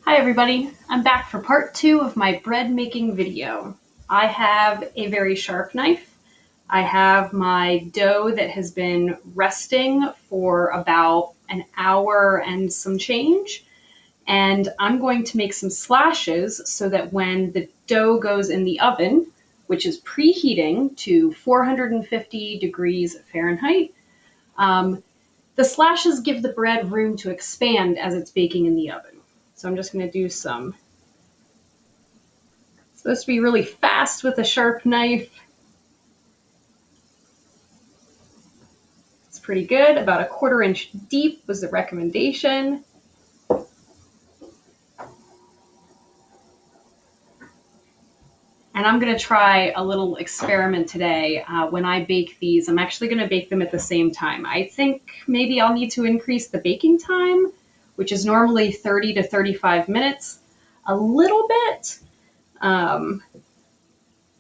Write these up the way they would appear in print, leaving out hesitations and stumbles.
Hi everybody, I'm back for part 2 of my bread making video. I have a very sharp knife. I have my dough that has been resting for about an hour and some change, and I'm going to make some slashes so that when the dough goes in the oven, which is preheating to 450 degrees Fahrenheit, the slashes give the bread room to expand as it's baking in the oven. So I'm just going to do some. It's supposed to be really fast with a sharp knife. It's pretty good. About a 1/4 inch deep was the recommendation. And I'm going to try a little experiment today. When I bake these, I'm actually going to bake them at the same time. I think maybe I'll need to increase the baking time, which is normally 30 to 35 minutes, a little bit. But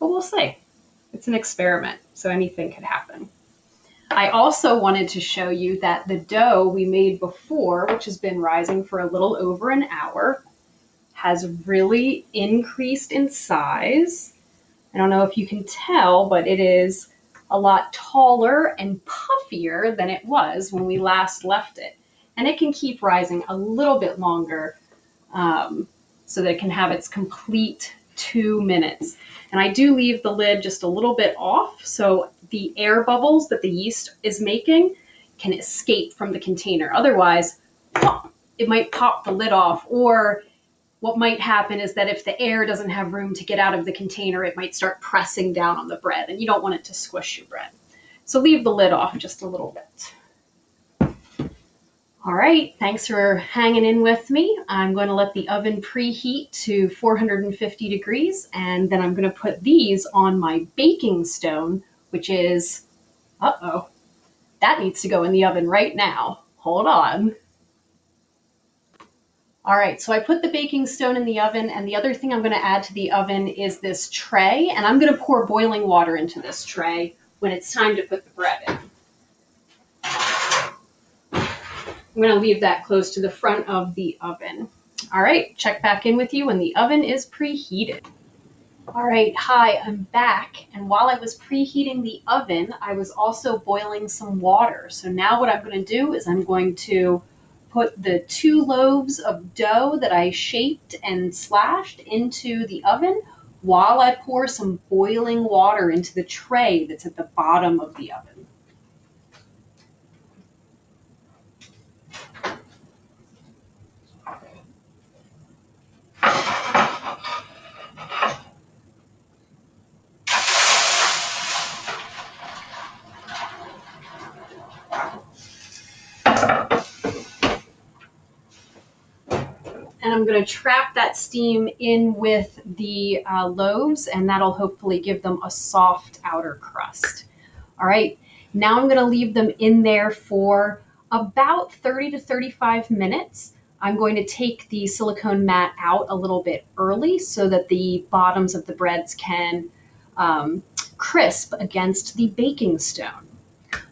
we'll see. It's an experiment, so anything could happen. I also wanted to show you that the dough we made before, which has been rising for a little over an hour, has really increased in size. I don't know if you can tell, but it is a lot taller and puffier than it was when we last left it. And it can keep rising a little bit longer so that it can have its complete 2 minutes. And I do leave the lid just a little bit off so the air bubbles that the yeast is making can escape from the container. Otherwise, it might pop the lid off, or what might happen is that if the air doesn't have room to get out of the container, it might start pressing down on the bread, and you don't want it to squish your bread. So leave the lid off just a little bit. All right, thanks for hanging in with me. I'm going to let the oven preheat to 450 degrees, and then I'm going to put these on my baking stone, which is, that needs to go in the oven right now. Hold on. All right, so I put the baking stone in the oven, and the other thing I'm going to add to the oven is this tray, and I'm going to pour boiling water into this tray when it's time to put the bread in. I'm going to leave that close to the front of the oven. All right, check back in with you when the oven is preheated. All right, hi, I'm back. And while I was preheating the oven, I was also boiling some water. So now what I'm going to do is I'm going to put the 2 loaves of dough that I shaped and slashed into the oven while I pour some boiling water into the tray that's at the bottom of the oven. And I'm going to trap that steam in with the loaves, and that'll hopefully give them a soft outer crust. All right, now I'm going to leave them in there for about 30 to 35 minutes. I'm going to take the silicone mat out a little bit early so that the bottoms of the breads can crisp against the baking stone.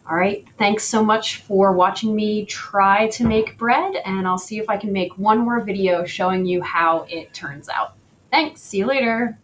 All right, thanks so much for watching me try to make bread, and I'll see if I can make one more video showing you how it turns out. Thanks, see you later.